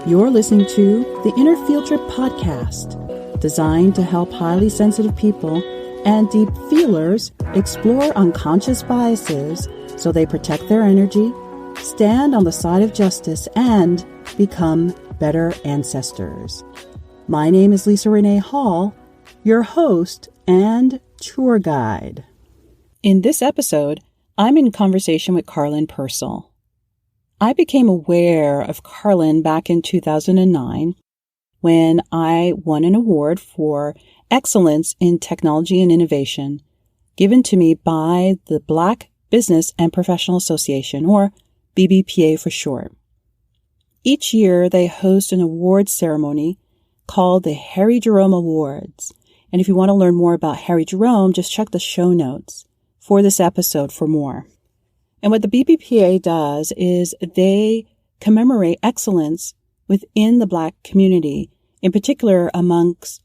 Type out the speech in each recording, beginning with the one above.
You're listening to the Inner Field Trip podcast, designed to help highly sensitive people and deep feelers explore unconscious biases so they protect their energy, stand on the side of justice, and become better ancestors. My name is Leesa Renee Hall, your host and tour guide. In this episode, I'm in conversation with Karlyn Percil. I became aware of Karlyn back in 2009 when I won an award for excellence in technology and innovation given to me by the Black Business and Professional Association, or BBPA for short. Each year, they host an awards ceremony called the Harry Jerome Awards. And if you want to learn more about Harry Jerome, just check the show notes for this episode for more. And what the BBPA does is they commemorate excellence within the Black community, in particular amongst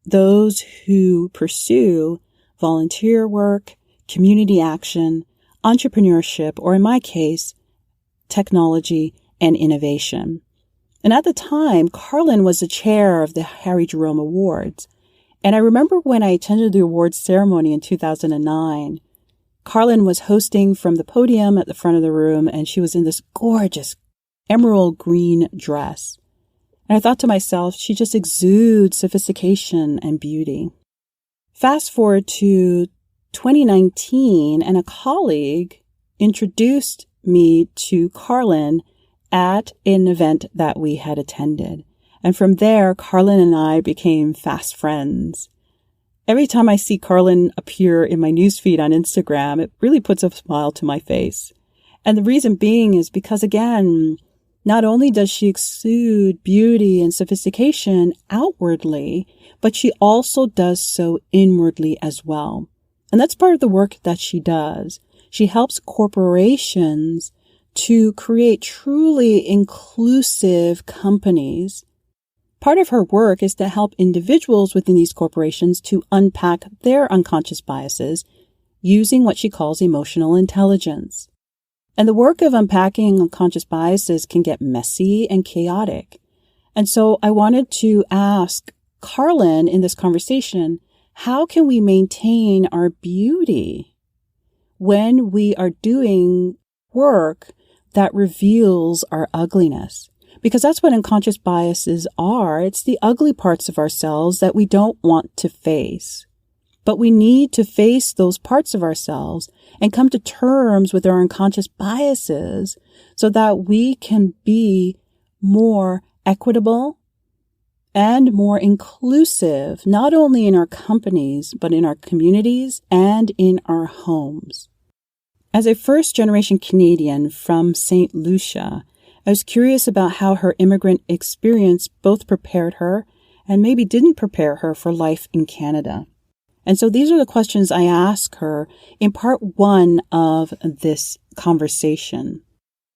those who pursue volunteer work, community action, entrepreneurship, or in my case, technology and innovation. And at the time, Karlyn was the chair of the Harry Jerome Awards. And I remember when I attended the awards ceremony in 2009, Karlyn was hosting from the podium at the front of the room, and she was in this gorgeous emerald green dress. And I thought to myself, she just exudes sophistication and beauty. Fast forward to 2019, and a colleague introduced me to Karlyn at an event that we had attended. And from there, Karlyn and I became fast friends. Every time I see Karlyn appear in my newsfeed on Instagram, it really puts a smile to my face. And the reason being is because, again, not only does she exude beauty and sophistication outwardly, but she also does so inwardly as well. And that's part of the work that she does. She helps corporations to create truly inclusive companies. Part of her work is to help individuals within these corporations to unpack their unconscious biases using what she calls emotional intelligence. And the work of unpacking unconscious biases can get messy and chaotic. And so I wanted to ask Karlyn in this conversation, how can we maintain our beauty when we are doing work that reveals our ugliness? Because that's what unconscious biases are. It's the ugly parts of ourselves that we don't want to face. But we need to face those parts of ourselves and come to terms with our unconscious biases so that we can be more equitable and more inclusive, not only in our companies, but in our communities and in our homes. As a first-generation Canadian from St Lucia, I was curious about how her immigrant experience both prepared her and maybe didn't prepare her for life in Canada. And so these are the questions I ask her in part one of this conversation.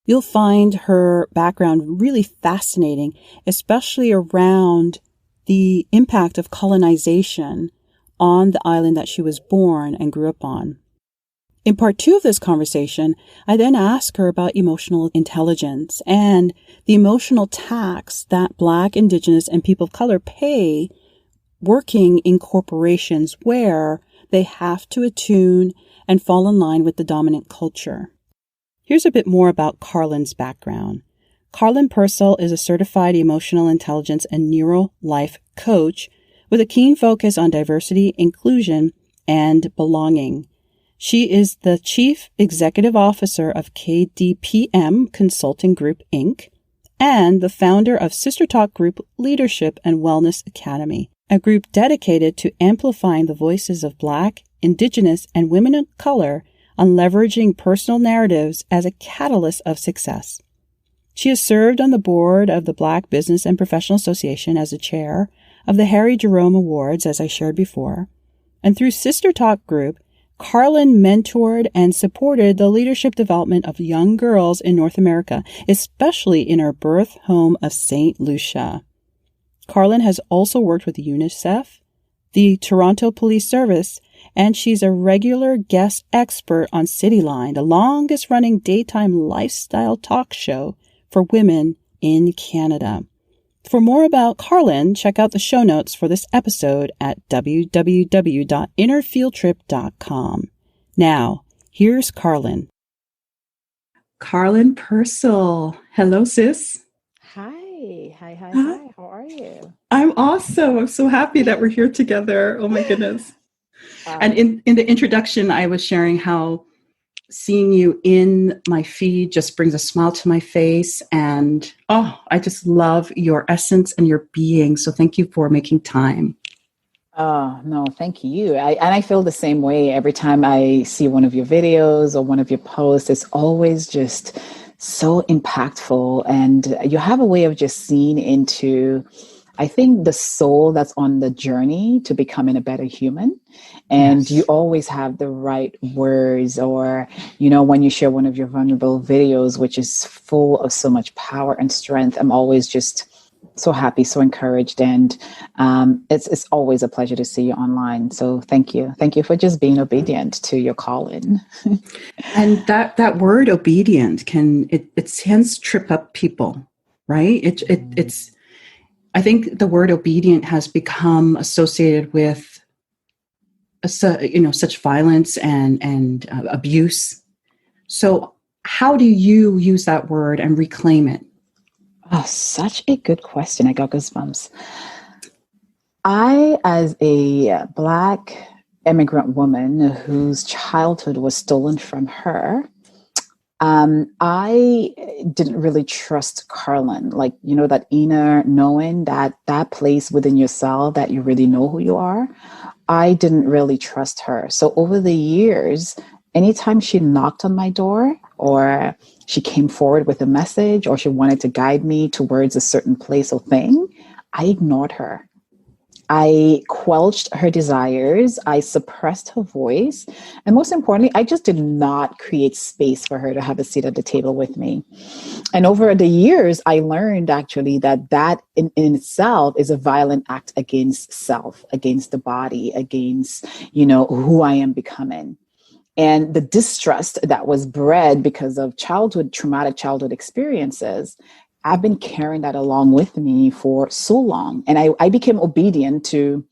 You'll find her background really fascinating, especially around the impact of colonization on the island that she was born and grew up on. In part two of this conversation, I then ask her about emotional intelligence and the emotional tax that Black, Indigenous, and people of color pay working in corporations where they have to attune and fall in line with the dominant culture. Here's a bit more about Karlyn's background. Karlyn Percil is a certified emotional intelligence and Neuro-Life coach with a keen focus on diversity, inclusion, and belonging. She is the Chief Executive Officer of KDPM Consulting Group, Inc., and the founder of SisterTalk Group Leadership and Wellness Academy, a group dedicated to amplifying the voices of Black, Indigenous, and women of color on leveraging personal narratives as a catalyst of success. She has served on the board of the Black Business and Professional Association as a chair of the Harry Jerome Awards, as I shared before, and through SisterTalk Group, Karlyn mentored and supported the leadership development of young girls in North America, especially in her birth home of St Lucia. Karlyn has also worked with UNICEF, the Toronto Police Service, and she's a regular guest expert on Cityline, the longest-running daytime lifestyle talk show for women in Canada. For more about Karlyn, check out the show notes for this episode at www.innerfieldtrip.com. Now, here's Karlyn. Karlyn Percil. Hello, sis. Hi. How are you? I'm awesome. I'm so happy that we're here together. Oh my goodness. And in the introduction, I was sharing how seeing you in my feed just brings a smile to my face. And I just love your essence and your being. So thank you for making time. Oh, no, thank you. I feel the same way every time I see one of your videos or one of your posts. It's always just so impactful. And you have a way of just seeing into, I think, the soul that's on the journey to becoming a better human. And Yes. You always have the right words, or, when you share one of your vulnerable videos, which is full of so much power and strength, I'm always just so happy, so encouraged. And it's always a pleasure to see you online. So thank you. Thank you for just being obedient to your calling. And that word obedient it tends to trip up people, right? It's I think the word obedient has become associated with such violence and abuse. So how do you use that word and reclaim it? Oh, such a good question. I got goosebumps. I, as a Black immigrant woman whose childhood was stolen from her, I didn't really trust Karlyn. Like, that inner knowing, that place within yourself that you really know who you are. I didn't really trust her. So over the years, anytime she knocked on my door or she came forward with a message or she wanted to guide me towards a certain place or thing, I ignored her. I quelched her desires. I suppressed her voice. And most importantly, I just did not create space for her to have a seat at the table with me. And over the years, I learned actually that in itself is a violent act against self, against the body, against, who I am becoming. And the distrust that was bred because of traumatic childhood experiences, I've been carrying that along with me for so long. And I became obedient to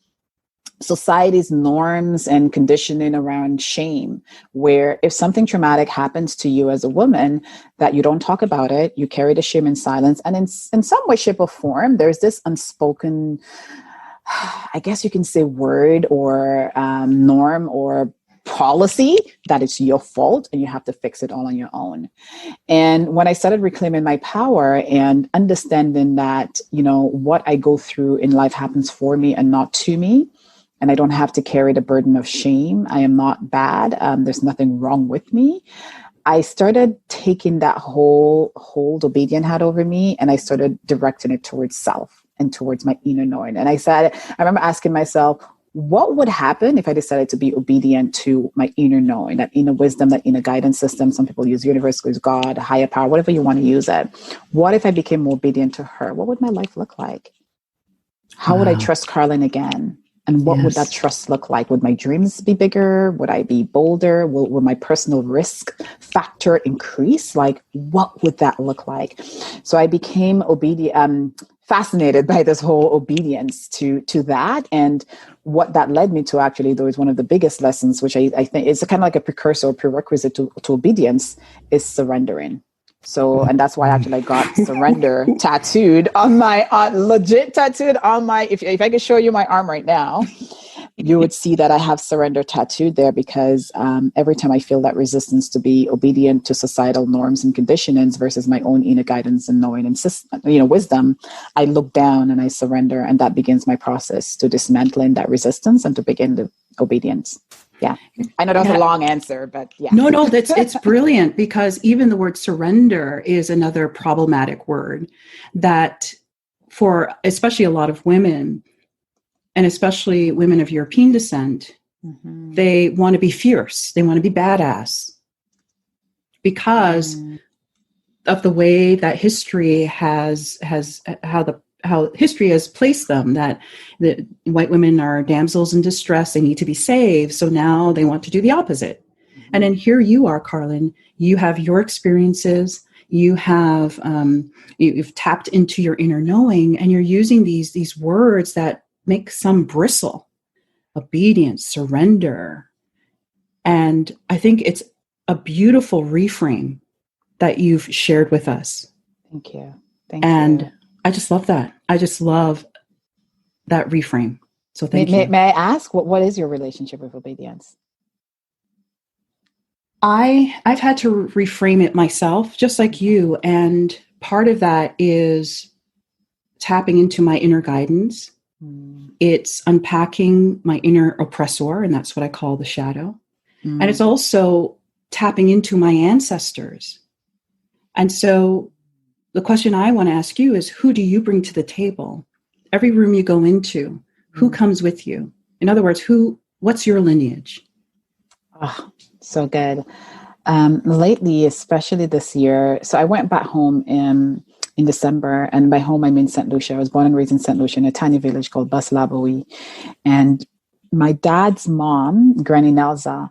society's norms and conditioning around shame, where if something traumatic happens to you as a woman, that you don't talk about it, you carry the shame in silence. And in some way, shape, or form, there's this unspoken, I guess you can say, word or norm or policy that it's your fault and you have to fix it all on your own. And when I started reclaiming my power and understanding that, what I go through in life happens for me and not to me, and I don't have to carry the burden of shame. I am not bad. There's nothing wrong with me. I started taking that whole obedient hat over me, and I started directing it towards self and towards my inner knowing. And I remember asking myself, what would happen if I decided to be obedient to my inner knowing, that inner wisdom, that inner guidance system? Some people use universe, use God, higher power, whatever you want to use it. What if I became more obedient to her? What would my life look like? How would I trust Karlyn again? And what would that trust look like? Would my dreams be bigger? Would I be bolder? Will my personal risk factor increase? Like, what would that look like? So I became fascinated by this whole obedience to that. And what that led me to, actually, though, is one of the biggest lessons, which I think is kind of like a precursor or prerequisite to obedience, is surrendering. So, and that's why actually I got surrender tattooed on my, legit tattooed on my, if I could show you my arm right now, you would see that I have surrender tattooed there, because every time I feel that resistance to be obedient to societal norms and conditionings versus my own inner guidance and knowing and wisdom, I look down and I surrender, and that begins my process to dismantling that resistance and to begin the obedience. Yeah, I know that was a long answer, but yeah. No, it's brilliant, because even the word surrender is another problematic word that, for especially a lot of women, and especially women of European descent, they want to be fierce. They want to be badass because of the way that history has how history has placed them, that the white women are damsels in distress. They need to be saved. So now they want to do the opposite. And then here you are, Karlyn. You have your experiences. you have you've tapped into your inner knowing, and you're using these words that make some bristle: obedience, surrender. And I think it's a beautiful reframe that you've shared with us. Thank you. And I just love that. I just love that reframe. So thank you. May I ask, what is your relationship with obedience? I've had to reframe it myself, just like you. And part of that is tapping into my inner guidance. It's unpacking my inner oppressor, and that's what I call the shadow. And it's also tapping into my ancestors. And so the question I want to ask you is, who do you bring to the table? Every room you go into, who comes with you? In other words, what's your lineage? Oh, so good. Lately, especially this year, so I went back home in December, and by home I mean St Lucia. I was born and raised in St Lucia in a tiny village called Baslaboui. And my dad's mom, Granny Nelza,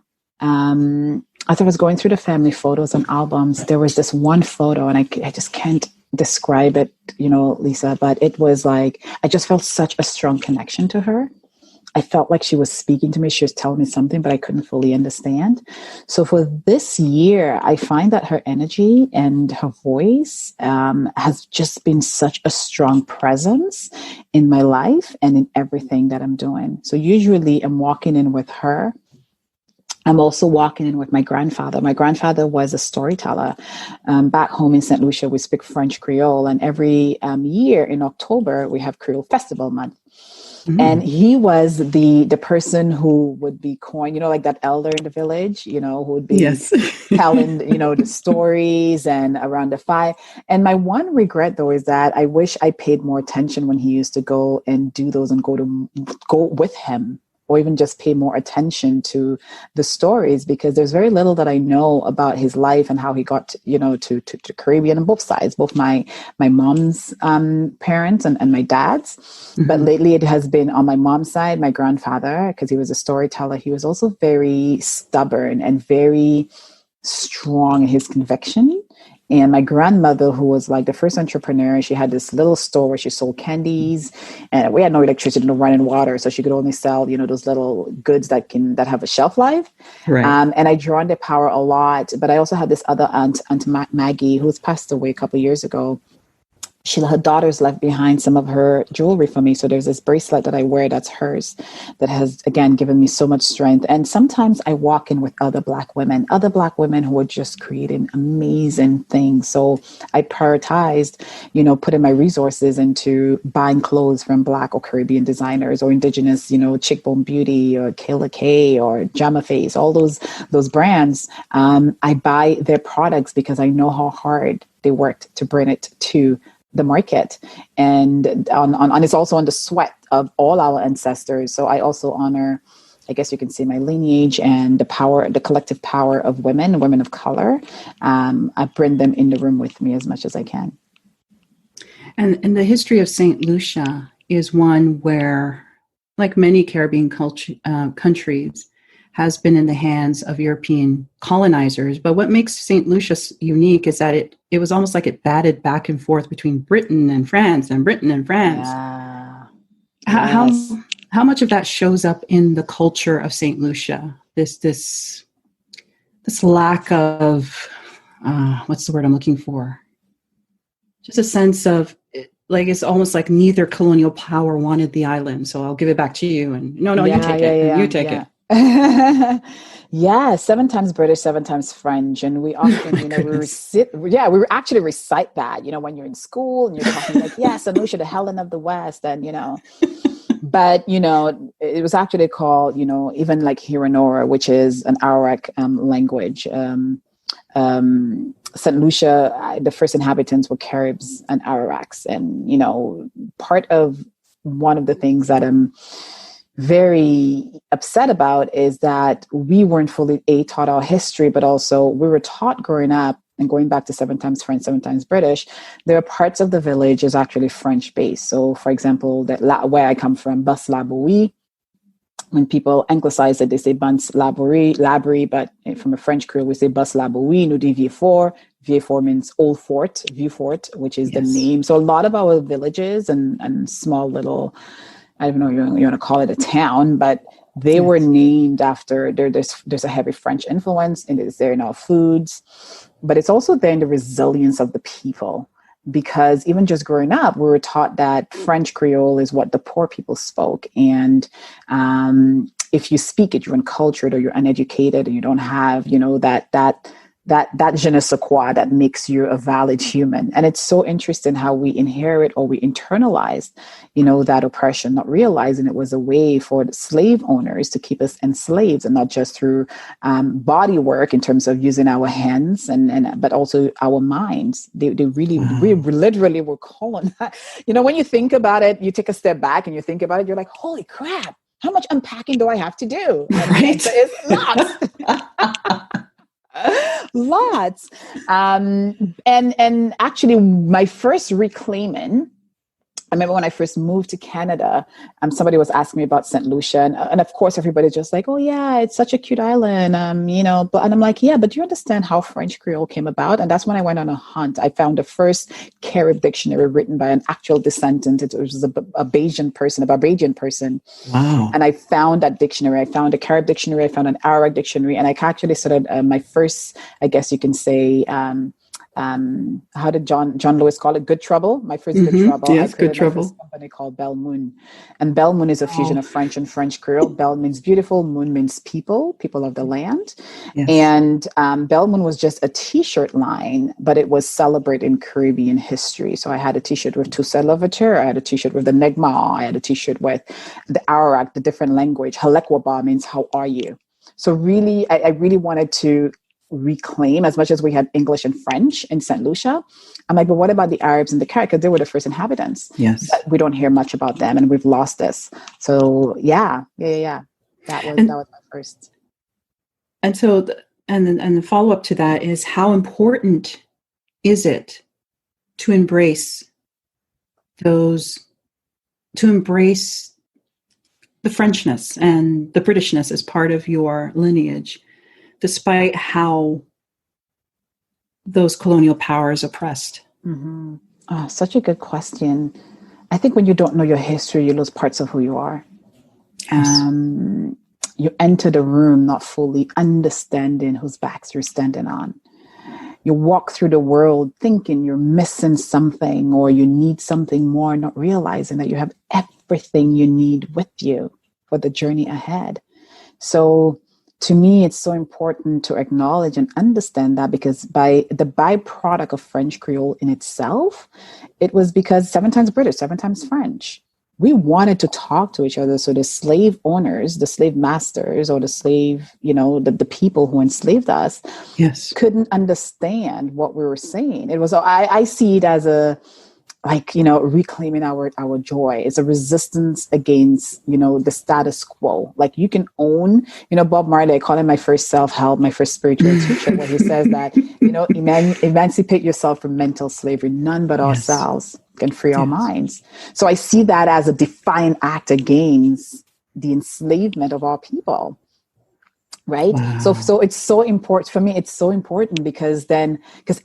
as I was going through the family photos and albums, there was this one photo, and I just can't describe it, Leesa, but it was like, I just felt such a strong connection to her. I felt like she was speaking to me. She was telling me something, but I couldn't fully understand. So for this year, I find that her energy and her voice has just been such a strong presence in my life and in everything that I'm doing. So usually I'm walking in with her. I'm also walking in with my grandfather. My grandfather was a storyteller. Back home in St Lucia, we speak French Creole, and every year in October, we have Creole Festival Month. And he was the person who would be like that elder in the village, who would be telling, the stories and around the fire. And my one regret, though, is that I wish I paid more attention when he used to go and do those and go with him, or even just pay more attention to the stories, because there's very little that I know about his life and how he got, to the Caribbean on both sides, both my mom's parents and my dad's. But lately it has been on my mom's side, my grandfather, because he was a storyteller. He was also very stubborn and very strong in his conviction. And my grandmother, who was like the first entrepreneur, she had this little store where she sold candies, and we had no electricity, no running water. So she could only sell, those little goods that have a shelf life. Right. And I drew on their power a lot. But I also had this other aunt Maggie, who's passed away a couple of years ago. Her daughters left behind some of her jewelry for me. So there's this bracelet that I wear that's hers, that has, again, given me so much strength. And sometimes I walk in with other Black women who are just creating amazing things. So I prioritized, putting my resources into buying clothes from Black or Caribbean designers, or Indigenous, Chickbone Beauty or Kayla K or Jama Face, all those brands. I buy their products because I know how hard they worked to bring it to the market, and it's also on the sweat of all our ancestors. So I also honor, I guess you can say, my lineage and the collective power of women of color. I bring them in the room with me as much as I can. And the history of St. Lucia is one where, like many Caribbean countries, has been in the hands of European colonizers. But what makes St. Lucia unique is that it was almost like it batted back and forth between Britain and France and Britain and France. Yeah. How much of that shows up in the culture of St. Lucia? This lack of, what's the word I'm looking for? Just a sense of, like, it's almost like neither colonial power wanted the island. So I'll give it back to you. And you take it. And you take it. Yeah, 7 times British, 7 times French, and we often, we actually recite that, when you're in school and you're talking like, yes, St Lucia, the Helen of the West, and but it was actually called, even like Hiranora, which is an Arawak language. St Lucia, the first inhabitants were Caribs and Arawaks, and part of one of the things that I'm very upset about is that we weren't fully taught our history, but also we were taught growing up, and going back to 7 times French, 7 times British, there are parts of the village is actually French based. So for example, where I come from, Baslaboui, when people anglicize it, they say Bans Labri, but from a French Creole, we say Baslaboui, nous deviez fort, Vieux Fort means Old Fort, Vieux Fort, which is the Yes. name. So a lot of our villages and small little, I don't know, you want to call it a town, but they were named after, there's a heavy French influence, and it's there in our foods, but it's also there in the resilience of the people. Because even just growing up, we were taught that French Creole is what the poor people spoke. And if you speak it, you're uncultured or you're uneducated and you don't have, you know, that je ne sais quoi that makes you a valid human. And it's so interesting how we inherit or we internalize, you know, that oppression, not realizing it was a way for the slave owners to keep us enslaved, and not just through body work in terms of using our hands but also our minds. They really, we literally were colonized. You know, when you think about it, you take a step back and you think about it, you're like, holy crap, how much unpacking do I have to do? And Right. the answer is lots. Lots. And actually my first reclaiming, I remember when I first moved to Canada, somebody was asking me about St Lucia, and of course everybody's just like, oh yeah, it's such a cute island, you know. But and I'm like, yeah, but do you understand how French Creole came about? And that's when I went on a hunt. I found the first Carib dictionary written by an actual descendant. It was a Barbadian person. Wow. And I found that dictionary. I found a Carib dictionary. I found an Arabic dictionary, and I actually started my first, I guess you can say. How did John Lewis call it? Good trouble. My first good trouble. Yes, I good created my trouble. first company called Belle Moon, and Belle Moon is a fusion of French and French Creole. Belle means beautiful, Moon means people of the land, and Belle Moon was just a T-shirt line, but it was celebrating Caribbean history. So I had a T-shirt with Toussaint Louverture. I had a T-shirt with the Negma. I had a T-shirt with the Arawak, the different language. Halekwaba means how are you. So really, I really wanted to reclaim, as much as we had English and French in St Lucia. I'm like, but what about the Arabs and the Carib? Because they were the first inhabitants. Yes. But we don't hear much about them, and we've lost this. So yeah. That was my first. And so, and the follow up to that is, how important is it to embrace the Frenchness and the Britishness as part of your lineage, despite how those colonial powers oppressed? Mm-hmm. Oh, such a good question. I think when you don't know your history, you lose parts of who you are. Yes. You enter the room not fully understanding whose backs you're standing on. You walk through the world thinking you're missing something or you need something more, not realizing that you have everything you need with you for the journey ahead. So to me, it's so important to acknowledge and understand that, because by the byproduct of French Creole in itself, it was because 7 times British, 7 times French. We wanted to talk to each other. So the slave owners, the slave masters, or the slave, you know, the people who enslaved us, couldn't understand what we were saying. It was, I see it as reclaiming our joy. It's a resistance against, the status quo. Like, you can own, Bob Marley, I call him my first self-help, my first spiritual teacher, when he says that, emancipate yourself from mental slavery. None but ourselves can free our minds. So I see that as a defiant act against the enslavement of our people. Right. Wow. So it's so important for me. It's so important because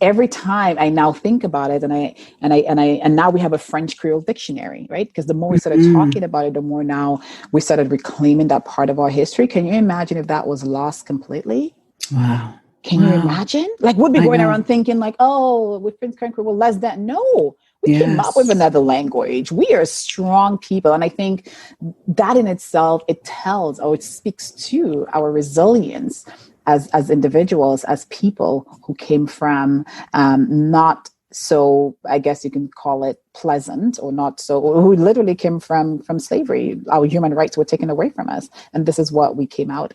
every time I now think about it, and now we have a French Creole dictionary, right? Because the more we started talking about it, the more now we started reclaiming that part of our history. Can you imagine if that was lost completely? Wow. Can you imagine? Like, we'd be going around thinking like, oh, with French Creole, less that. No. We came up with another language. We are strong people. And I think that in itself, it speaks to our resilience as individuals, as people who came from not so, I guess you can call it pleasant, or not so, who literally came from slavery. Our human rights were taken away from us. And this is what we came out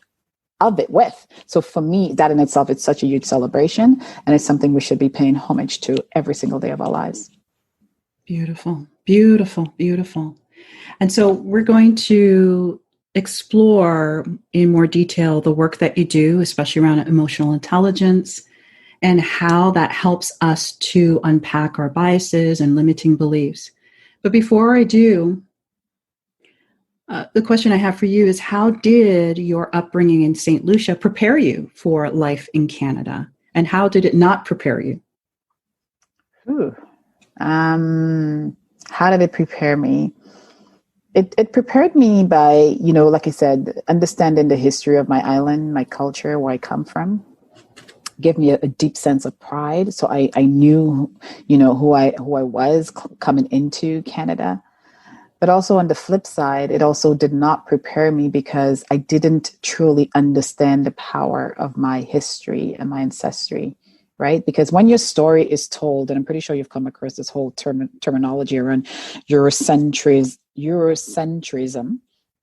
of it with. So for me, that in itself, it's such a huge celebration. And it's something we should be paying homage to every single day of our lives. Beautiful, beautiful, beautiful. And so we're going to explore in more detail the work that you do, especially around emotional intelligence, and how that helps us to unpack our biases and limiting beliefs. But before I do, the question I have for you is, how did your upbringing in St. Lucia prepare you for life in Canada? And how did it not prepare you Ooh. How did it prepare me? It prepared me by, like I said, understanding the history of my island, my culture, where I come from. Gave me a deep sense of pride. So I knew, who I was coming into Canada. But also on the flip side, it also did not prepare me because I didn't truly understand the power of my history and my ancestry, right? Because when your story is told, and I'm pretty sure you've come across this whole terminology around Eurocentrism,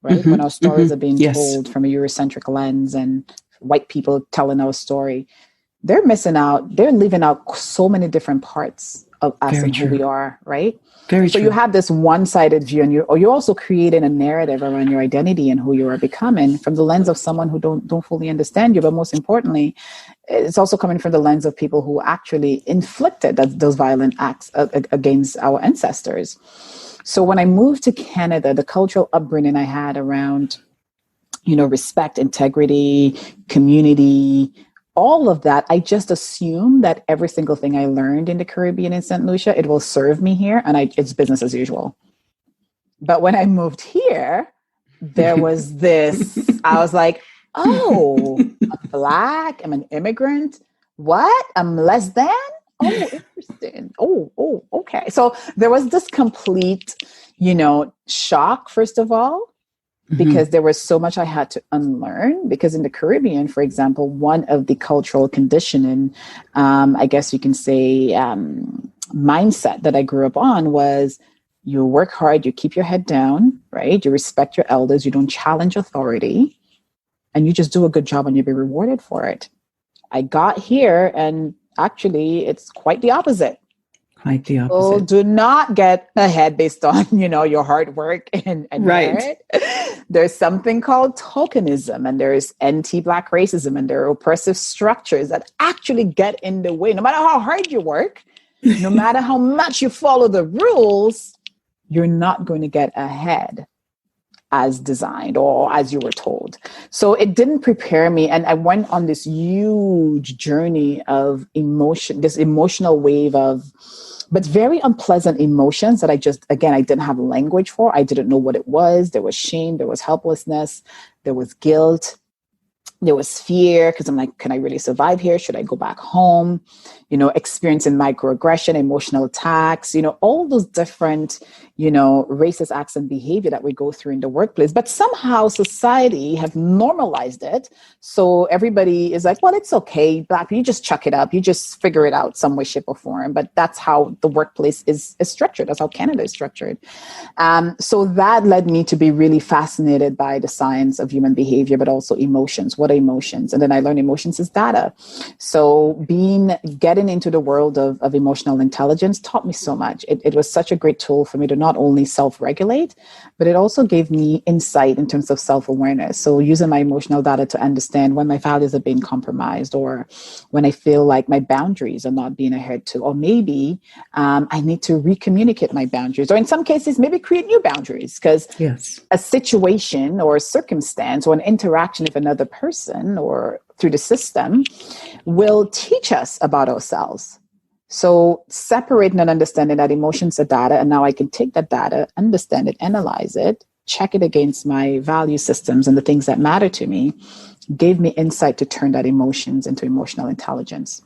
right? Mm-hmm, when our stories are being yes. told from a Eurocentric lens and white people telling our story, they're missing out. They're leaving out so many different parts of us Very and true. who we are, right? Very so true. You have this one-sided view, and you're also creating a narrative around your identity and who you are becoming from the lens of someone who don't fully understand you. But most importantly, it's also coming from the lens of people who actually inflicted those violent acts against our ancestors. So when I moved to Canada, the cultural upbringing I had around, respect, integrity, community, all of that, I just assumed that every single thing I learned in the Caribbean in St. Lucia, it will serve me here, and it's business as usual. But when I moved here, there was this, I was like, oh, I'm Black, I'm an immigrant. What? I'm less than? Oh, interesting. Oh, okay. So there was this complete, shock, first of all, because there was so much I had to unlearn. Because in the Caribbean, for example, one of the cultural conditioning, I guess you can say, mindset that I grew up on was you work hard, you keep your head down, right? You respect your elders, you don't challenge authority, and you just do a good job and you'll be rewarded for it. I got here and actually it's quite the opposite. Quite the opposite. People do not get ahead based on, your hard work and right. merit. There's something called tokenism, and there's anti-Black racism, and there are oppressive structures that actually get in the way. No matter how hard you work, no matter how much you follow the rules, you're not going to get ahead as designed or as you were told. So it didn't prepare me. And I went on this huge journey of emotion, this emotional wave of, but very unpleasant emotions that I didn't have language for. I didn't know what it was. There was shame, there was helplessness, there was guilt, there was fear, because I'm like, can I really survive here? Should I go back home? Experiencing microaggression, emotional attacks, all those different, racist acts and behavior that we go through in the workplace. But somehow society have normalized it. So everybody is like, well, it's okay, Black people, you just chuck it up. You just figure it out some way, shape, or form. But that's how the workplace is structured. That's how Canada is structured. So that led me to be really fascinated by the science of human behavior, but also emotions. What are emotions? And then I learned emotions is data. So getting into the world of emotional intelligence taught me so much. It was such a great tool for me to not only self-regulate, but it also gave me insight in terms of self-awareness. So using my emotional data to understand when my values are being compromised, or when I feel like my boundaries are not being adhered to, or maybe I need to recommunicate my boundaries, or in some cases, maybe create new boundaries, because a situation or a circumstance or an interaction with another person or through the system will teach us about ourselves. So separating and understanding that emotions are data, and now I can take that data, understand it, analyze it, check it against my value systems and the things that matter to me, gave me insight to turn that emotions into emotional intelligence.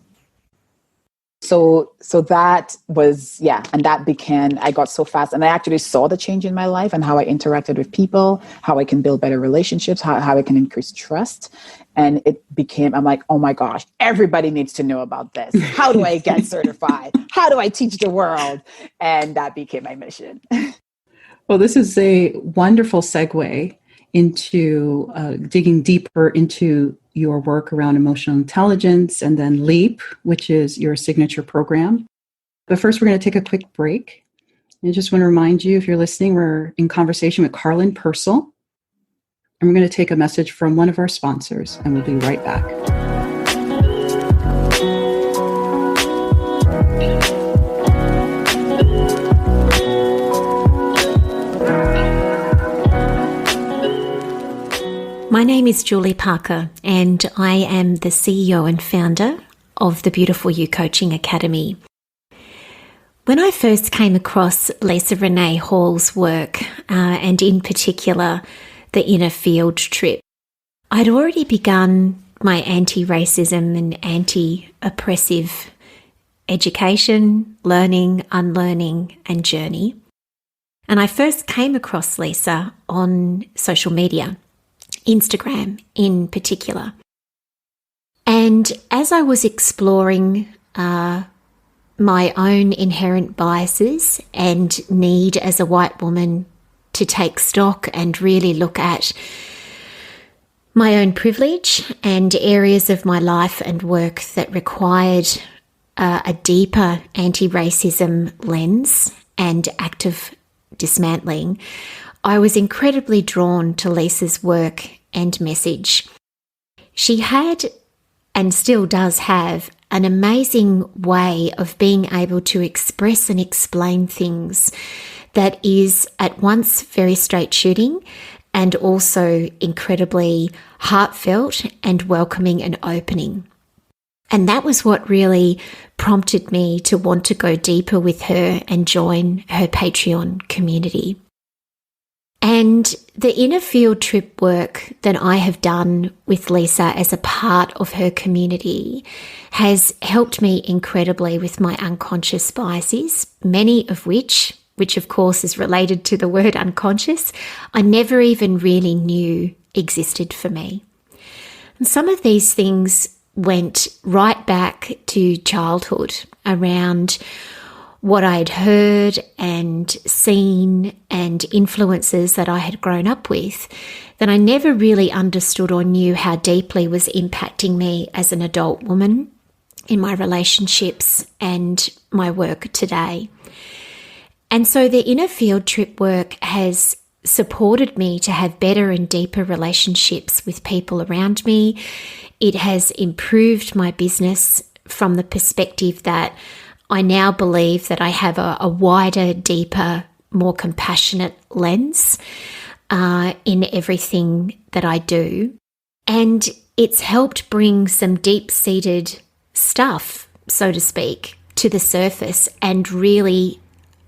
So that was, and that began, I got so fast, and I actually saw the change in my life and how I interacted with people, how I can build better relationships, how I can increase trust. And it became, I'm like, oh my gosh, everybody needs to know about this. How do I get certified? How do I teach the world? And that became my mission. Well, this is a wonderful segue into digging deeper into your work around emotional intelligence, and then LEAP, which is your signature program. But first, we're going to take a quick break. I just want to remind you, if you're listening, we're in conversation with Karlyn Percil, and we're going to take a message from one of our sponsors, and we'll be right back. My name is Julie Parker, and I am the CEO and founder of the Beautiful You Coaching Academy. When I first came across Leesa Renee Hall's work, and in particular the Inner Field trip, I'd already begun my anti-racism and anti-oppressive education, learning, unlearning, and journey. And I first came across Leesa on social media, Instagram in particular. And as I was exploring my own inherent biases and need as a white woman to take stock and really look at my own privilege and areas of my life and work that required a deeper anti-racism lens and active dismantling, I was incredibly drawn to Leesa's work and message. She had, and still does have, an amazing way of being able to express and explain things that is at once very straight shooting and also incredibly heartfelt and welcoming and opening. And that was what really prompted me to want to go deeper with her and join her Patreon community. And the inner field trip work that I have done with Leesa as a part of her community has helped me incredibly with my unconscious biases, many of which of course is related to the word unconscious, I never even really knew existed for me. And some of these things went right back to childhood around what I'd heard and seen and influences that I had grown up with that I never really understood or knew how deeply was impacting me as an adult woman in my relationships and my work today. And so the inner field trip work has supported me to have better and deeper relationships with people around me. It has improved my business from the perspective that I now believe that I have a wider, deeper, more compassionate lens in everything that I do. And it's helped bring some deep-seated stuff, so to speak, to the surface and really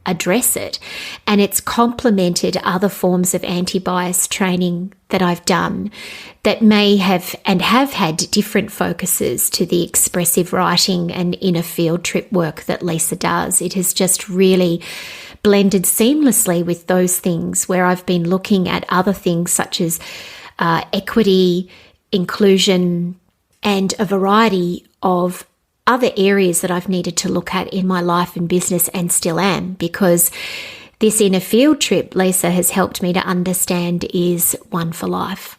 address it. And it's complemented other forms of anti-bias training that I've done that may have and have had different focuses to the expressive writing and inner field trip work that Leesa does. It has just really blended seamlessly with those things where I've been looking at other things such as equity, inclusion, and a variety of other areas that I've needed to look at in my life and business and still am, because this inner field trip Leesa has helped me to understand is one for life.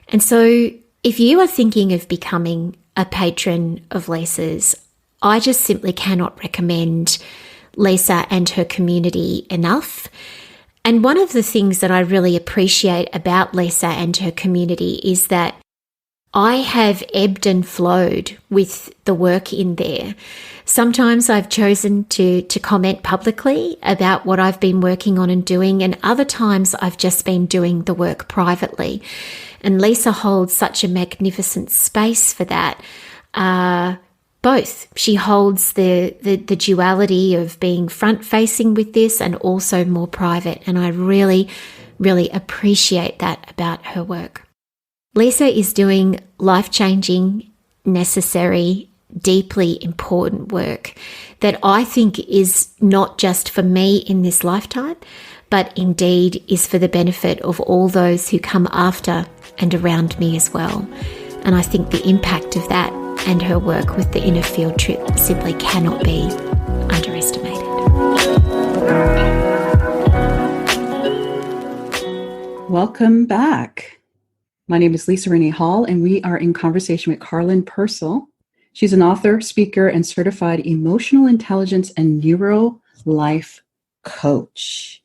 And so if you are thinking of becoming a patron of Leesa's, I just simply cannot recommend Leesa and her community enough. And one of the things that I really appreciate about Leesa and her community is that I have ebbed and flowed with the work in there. Sometimes I've chosen to comment publicly about what I've been working on and doing, and other times I've just been doing the work privately. And Leesa holds such a magnificent space for that. Both. She holds the duality of being front-facing with this and also more private, and I really, really appreciate that about her work. Leesa is doing life-changing, necessary, deeply important work that I think is not just for me in this lifetime, but indeed is for the benefit of all those who come after and around me as well. And I think the impact of that and her work with the inner field trip simply cannot be underestimated. Welcome back. My name is Leesa Renee Hall, and we are in conversation with Karlyn Percil. She's an author, speaker, and certified emotional intelligence and Neuro-Life coach.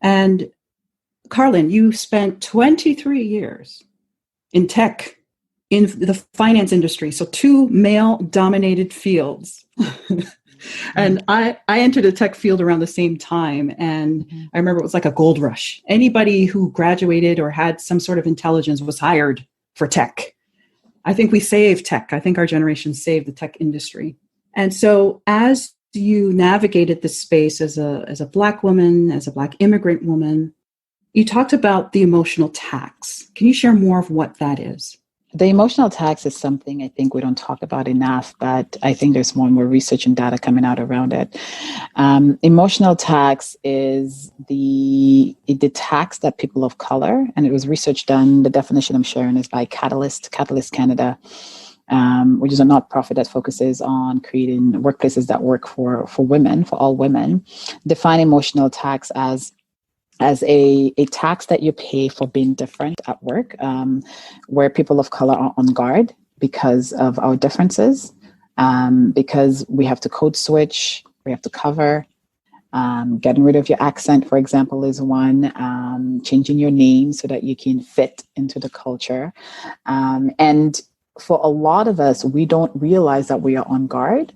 And Karlyn, you spent 23 years in tech, in the finance industry, so two male-dominated fields. And I entered the tech field around the same time, and I remember it was like a gold rush. Anybody who graduated or had some sort of intelligence was hired for tech. I think we saved tech. I think our generation saved the tech industry. And so as you navigated this space as a Black woman, as a Black immigrant woman, you talked about the emotional tax. Can you share more of what that is? The emotional tax is something I think we don't talk about enough, but I think there's more and more research and data coming out around it. Emotional tax is the tax that people of color, and it was research done, the definition I'm sharing is by Catalyst Canada, which is a not-profit that focuses on creating workplaces that work for women, for all women, define emotional tax as a tax that you pay for being different at work, where people of color are on guard because of our differences, because we have to code switch, we have to cover, getting rid of your accent, for example, is one, changing your name so that you can fit into the culture. And for a lot of us, we don't realize that we are on guard.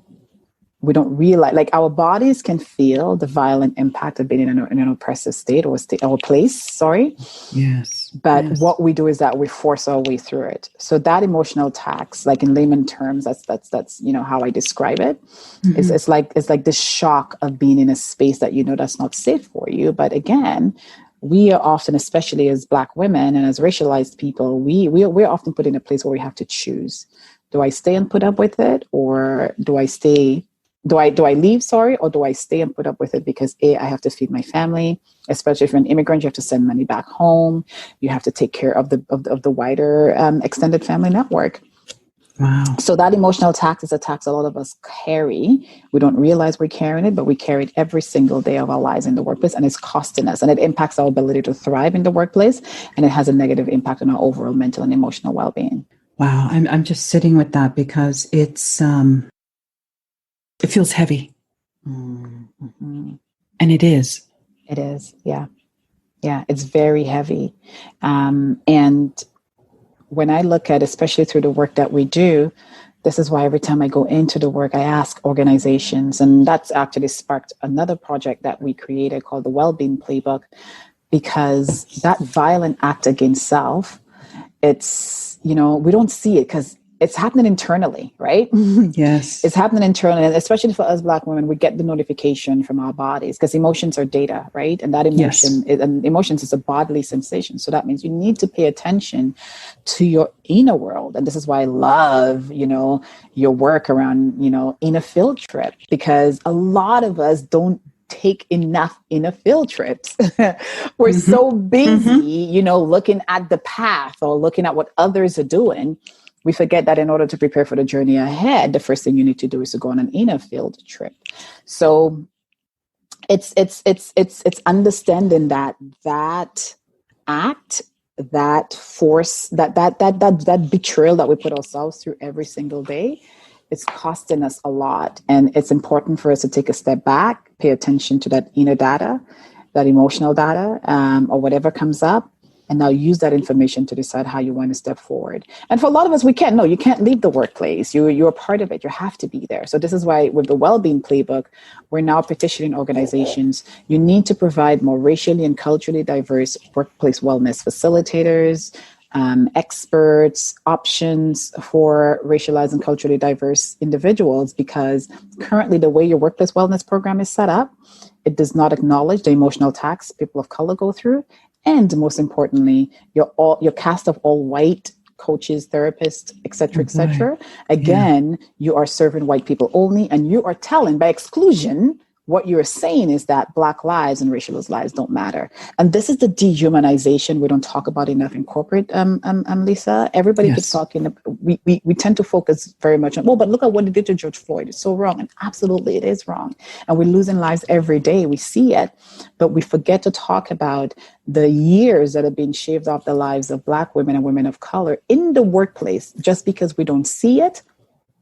We don't realize, like, our bodies can feel the violent impact of being in an oppressive state or place. Sorry. Yes. But what we do is that we force our way through it. So that emotional tax, like in layman terms, that's how I describe it. Mm-hmm. It's like this shock of being in a space that that's not safe for you. But again, we are often, especially as Black women and as racialized people, we're often put in a place where we have to choose. Do I stay and put up with it, or do I stay? Do I leave, or do I stay and put up with it because I have to feed my family, especially if you're an immigrant, you have to send money back home. You have to take care of the wider extended family network. Wow. So that emotional tax is a tax a lot of us carry. We don't realize we're carrying it, but we carry it every single day of our lives in the workplace, and it's costing us, and it impacts our ability to thrive in the workplace, and it has a negative impact on our overall mental and emotional well-being. Wow. I'm just sitting with that because it's, it feels heavy. Mm-hmm. And it is. It is. Yeah. Yeah. It's very heavy. And when I look at, especially through the work that we do, this is why every time I go into the work, I ask organizations, and that's actually sparked another project that we created called the Wellbeing Playbook, because that violent act against self, it's, we don't see it because it's happening internally, right? Yes. It's happening internally. And especially for us Black women, we get the notification from our bodies because emotions are data, right? And that emotion, and emotions is a bodily sensation. So that means you need to pay attention to your inner world. And this is why I love, your work around, inner field trip, because a lot of us don't take enough inner field trips. We're so busy, looking at the path or looking at what others are doing. We forget that in order to prepare for the journey ahead, the first thing you need to do is to go on an inner field trip. So it's understanding that act, that force, that betrayal that we put ourselves through every single day, it's costing us a lot. And it's important for us to take a step back, pay attention to that inner data, that emotional data, or whatever comes up, and now use that information to decide how you want to step forward. And for a lot of us, you can't leave the workplace. You're a part of it. You have to be there. So this is why with the Wellbeing Playbook, we're now petitioning organizations. You need to provide more racially and culturally diverse workplace wellness facilitators, experts, options for racialized and culturally diverse individuals, because currently the way your workplace wellness program is set up, it does not acknowledge the emotional tax people of color go through. And most importantly, your cast of all white coaches, therapists, et cetera, again, you are serving white people only, and you are telling by exclusion. What you're saying is that Black lives and racialized lives don't matter. And this is the dehumanization we don't talk about enough in corporate, Leesa. Everybody keeps talking. We tend to focus very much on, but look at what they did to George Floyd. It's so wrong. And absolutely it is wrong. And we're losing lives every day. We see it. But we forget to talk about the years that have been shaved off the lives of Black women and women of color in the workplace, just because we don't see it.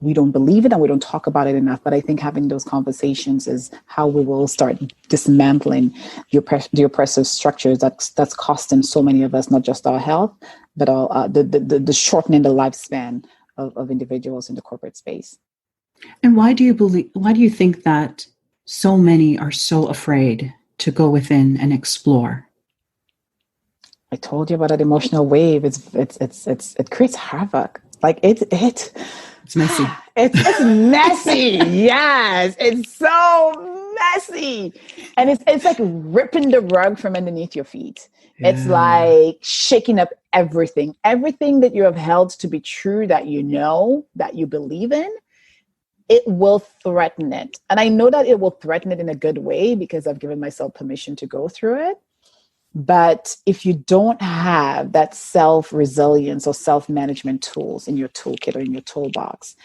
We don't believe it, and we don't talk about it enough. But I think having those conversations is how we will start dismantling the oppressive structures that's costing so many of us, not just our health, but the shortening the lifespan of individuals in the corporate space. And why do you think that so many are so afraid to go within and explore? I told you about that emotional wave. It creates havoc. Like it It's messy. It's messy. Yes, it's so messy. And it's like ripping the rug from underneath your feet. Yeah. It's like shaking up everything that you have held to be true, that you know, that you believe in. It will threaten it. And I know that it will threaten it in a good way because I've given myself permission to go through it. But if you don't have that self-resilience or self-management tools in your toolkit or in your toolbox,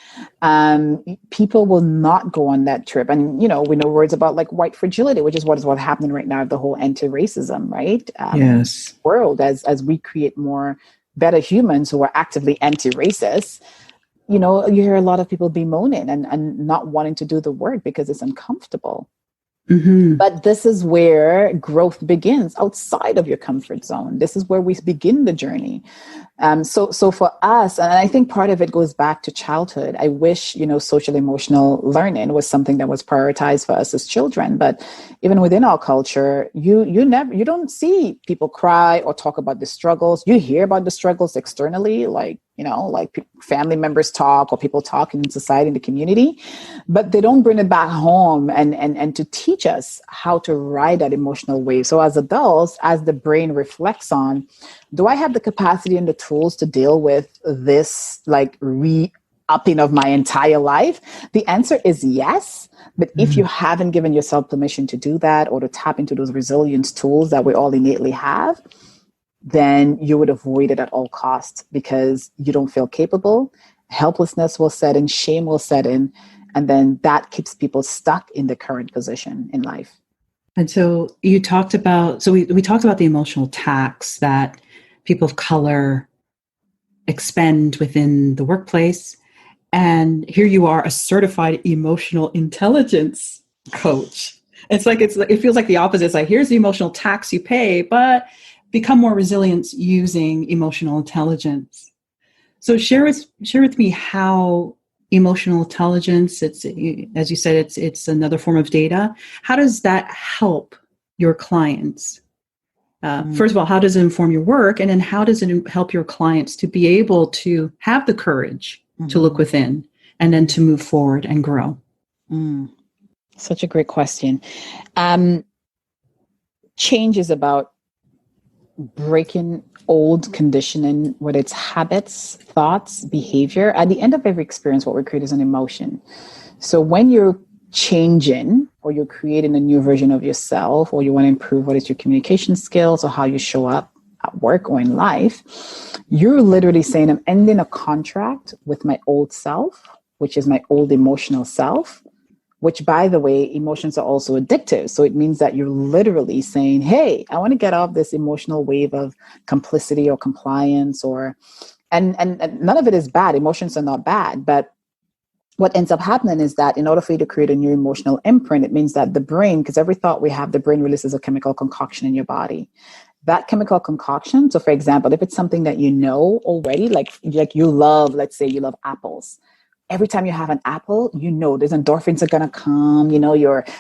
people will not go on that trip. And, you know, we know words about like white fragility, which is what's happening right now, the whole anti-racism, right? Yes. World, as we create more better humans who are actively anti-racist, you know, you hear a lot of people bemoaning and not wanting to do the work because it's uncomfortable. Mm-hmm. But this is where growth begins, outside of your comfort zone. This is where we begin the journey. So for us, and I think part of it goes back to childhood. I wish, you know, social emotional learning was something that was prioritized for us as children. But even within our culture, you don't see people cry or talk about the struggles. You hear about the struggles externally, like, you know, like family members talk or people talk in society, in the community, but they don't bring it back home and to teach us how to ride that emotional wave. So as adults, as the brain reflects on, do I have the capacity and the tools to deal with this, like re-upping of my entire life? The answer is yes. But if you haven't given yourself permission to do that or to tap into those resilience tools that we all innately have, then you would avoid it at all costs because you don't feel capable. Helplessness will set in, shame will set in, and then that keeps people stuck in the current position in life. And so you talked about, we talked about the emotional tax that people of color expend within the workplace. And here you are, a certified emotional intelligence coach. It feels like the opposite. It's like, here's the emotional tax you pay, but become more resilient using emotional intelligence. So share with me how emotional intelligence, it's, as you said, it's another form of data. How does that help your clients? First of all, how does it inform your work? And then how does it help your clients to be able to have the courage to look within and then to move forward and grow? Such a great question. Change is about breaking old conditioning, whether it's habits, thoughts, behavior. At the end of every experience, what we create is an emotion. So when you're changing or you're creating a new version of yourself, or you want to improve what is your communication skills or how you show up at work or in life, you're literally saying, I'm ending a contract with my old self, which is my old emotional self, which, by the way, emotions are also addictive. So it means that you're literally saying, hey, I want to get off this emotional wave of complicity or compliance, and none of it is bad. Emotions are not bad. But what ends up happening is that in order for you to create a new emotional imprint, it means that the brain, because every thought we have, the brain releases a chemical concoction in your body. That chemical concoction, so for example, if it's something that you know already, like you love, let's say you love apples. Every time you have an apple, you know those endorphins are going to come, you know,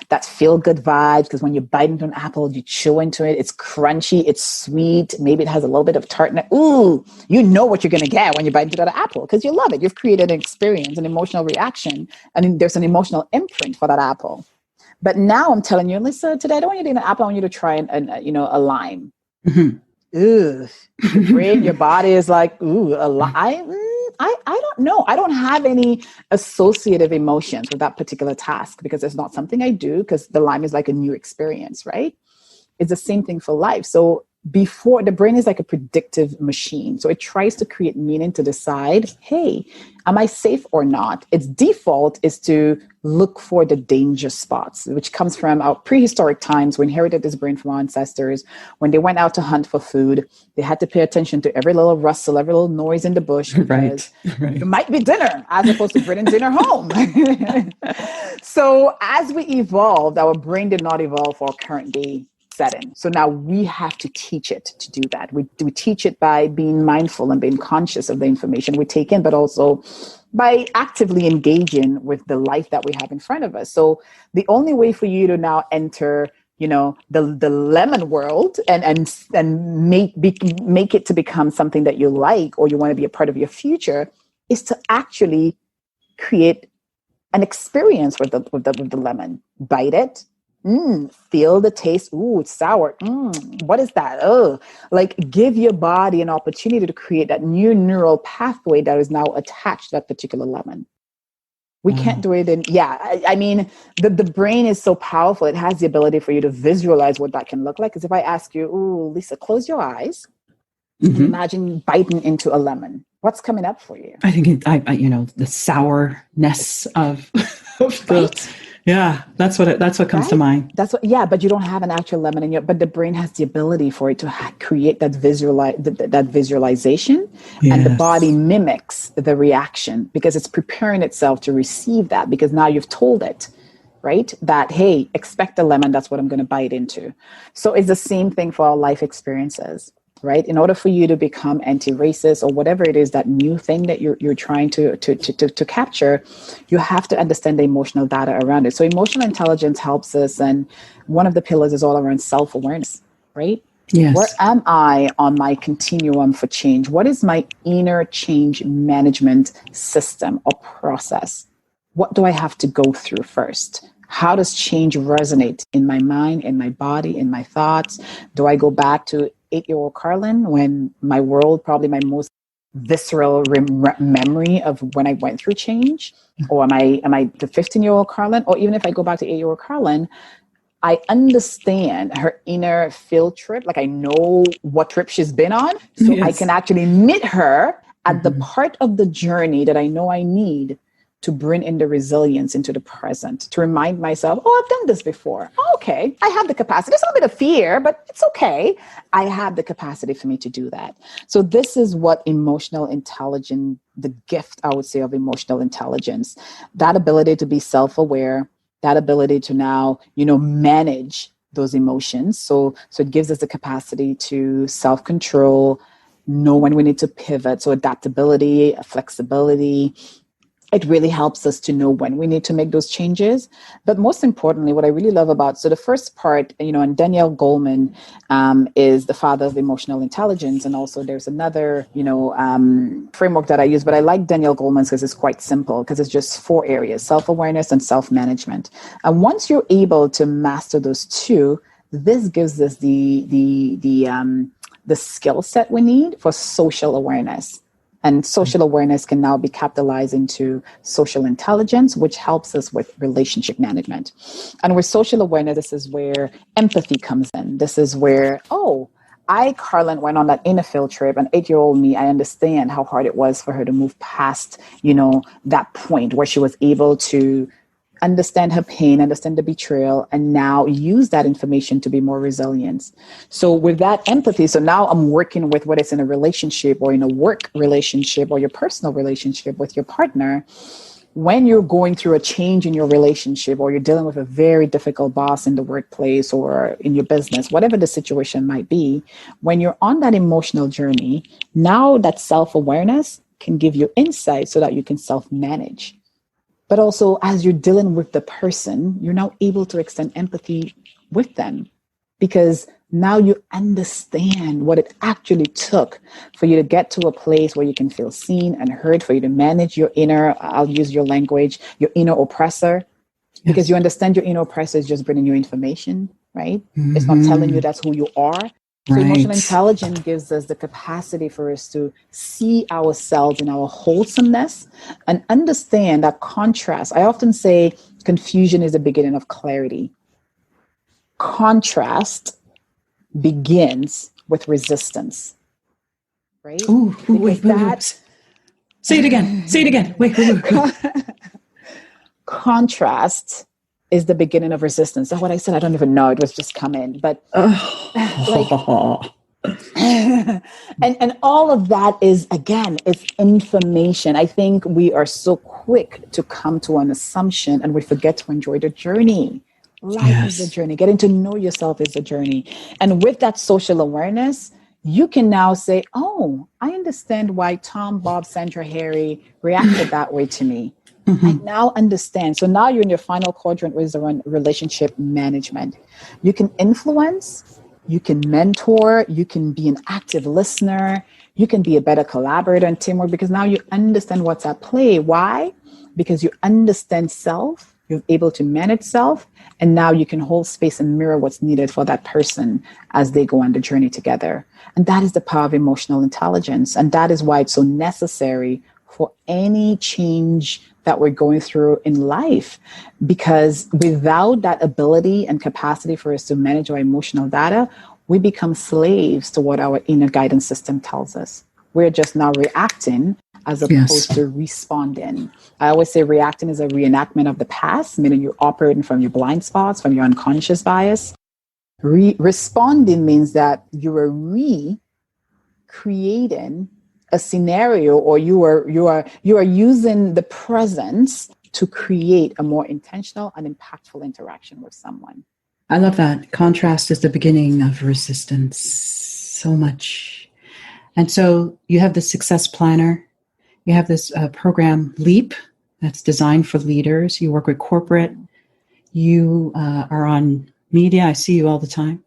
that feel-good vibes, because when you bite into an apple, you chew into it, it's crunchy, it's sweet, maybe it has a little bit of tartness. Ooh, you know what you're going to get when you bite into that apple because you love it. You've created an experience, an emotional reaction, and there's an emotional imprint for that apple. But now I'm telling you, Leesa, today I don't want you to eat an apple, I want you to try a lime. Mm-hmm. Ooh, your brain, your body is like, ooh, a lime. I don't know. I don't have any associative emotions with that particular task because it's not something I do, because the lime is like a new experience, right? It's the same thing for life. So before, the brain is like a predictive machine. So it tries to create meaning to decide, hey, am I safe or not? Its default is to look for the danger spots, which comes from our prehistoric times. We inherited this brain from our ancestors. When they went out to hunt for food, they had to pay attention to every little rustle, every little noise in the bush, because it might be dinner, as opposed to bringing dinner home. So as we evolved, our brain did not evolve for our current day setting. So now we have to teach it to do that. We teach it by being mindful and being conscious of the information we take in, but also by actively engaging with the life that we have in front of us. So the only way for you to now enter, the lemon world and make it to become something that you like or you want to be a part of your future is to actually create an experience with the lemon. Bite it. Feel the taste. Ooh, it's sour. What is that? Oh, like give your body an opportunity to create that new neural pathway that is now attached to that particular lemon. We can't do it I mean, the brain is so powerful. It has the ability for you to visualize what that can look like. Because if I ask you, ooh, Leesa, close your eyes. Imagine biting into a lemon. What's coming up for you? I think the sourness of the, right? Yeah, that's what comes to mind. That's what, but you don't have an actual lemon in your, but the brain has the ability for it to create that visualization, and the body mimics the reaction because it's preparing itself to receive that, because now you've told it, right? That, hey, expect a lemon. That's what I'm going to bite into. So it's the same thing for our life experiences. Right? In order for you to become anti-racist or whatever it is, that new thing that you're trying to capture, you have to understand the emotional data around it. So emotional intelligence helps us. And one of the pillars is all around self-awareness, right? Yes. Where am I on my continuum for change? What is my inner change management system or process? What do I have to go through first? How does change resonate in my mind, in my body, in my thoughts? Do I go back to 8-year-old Karlyn when my world, probably my most visceral memory of when I went through change? Or am I the 15-year-old Karlyn? Or even if I go back to 8-year-old Karlyn, I understand her inner field trip. Like I know what trip she's been on. So I can actually meet her at the part of the journey that I know I need to bring in the resilience into the present, to remind myself, oh, I've done this before. Oh, okay, I have the capacity. There's a little bit of fear, but it's okay. I have the capacity for me to do that. So this is what emotional intelligence, the gift, I would say, of emotional intelligence, that ability to be self-aware, that ability to now, manage those emotions. So it gives us the capacity to self-control, know when we need to pivot. So adaptability, flexibility. It really helps us to know when we need to make those changes. But most importantly, what I really love about, so the first part, and Daniel Goleman is the father of emotional intelligence. And also there's another, framework that I use, but I like Daniel Goleman's because it's quite simple, because it's just 4 areas: self-awareness and self-management. And once you're able to master those 2, this gives us the skill set we need for social awareness. And social awareness can now be capitalized into social intelligence, which helps us with relationship management. And with social awareness, this is where empathy comes in. This is where, Karlyn, went on that inner field trip, and 8-year-old me, I understand how hard it was for her to move past, that point where she was able to understand her pain, understand the betrayal, and now use that information to be more resilient. So with that empathy, so now I'm working with whether it's in a relationship or in a work relationship or your personal relationship with your partner. When you're going through a change in your relationship, or you're dealing with a very difficult boss in the workplace or in your business, whatever the situation might be, when you're on that emotional journey, now that self-awareness can give you insight so that you can self-manage. But also, as you're dealing with the person, you're now able to extend empathy with them, because now you understand what it actually took for you to get to a place where you can feel seen and heard, for you to manage your inner, I'll use your language, your inner oppressor, because you understand your inner oppressor is just bringing you information, right? It's not telling you that's who you are. So emotional intelligence gives us the capacity for us to see ourselves in our wholesomeness and understand that contrast. I often say confusion is the beginning of clarity. Contrast begins with resistance, right? Ooh, wait. Say it again. Wait. Contrast is the beginning of resistance. That's what I said. I don't even know. It was just coming, but and all of that is, again, it's information. I think we are so quick to come to an assumption and we forget to enjoy the journey. Life is a journey. Getting to know yourself is a journey. And with that social awareness, you can now say, oh, I understand why Tom, Bob, Sandra, Harry reacted that way to me. I now understand. So now you're in your final quadrant, which is around relationship management. You can influence, you can mentor, you can be an active listener, You can be a better collaborator and teamwork because now you understand what's at play. Why? Because you understand self, you're able to manage self, and now you can hold space and mirror what's needed for that person as they go on the journey together. And that is the power of emotional intelligence. And that is why it's so necessary for any change that we're going through in life. Because without that ability and capacity for us to manage our emotional data, we become slaves to what our inner guidance system tells us. We're just now reacting as opposed to responding. I always say reacting is a reenactment of the past, meaning you're operating from your blind spots, from your unconscious bias. Responding means that you are recreating a scenario, or you are using the presence to create a more intentional and impactful interaction with someone. I love that. Contrast is the beginning of resistance. So much. And so you have the success planner. You have this program, LEAP, that's designed for leaders. You work with corporate. You are on media. I see you all the time,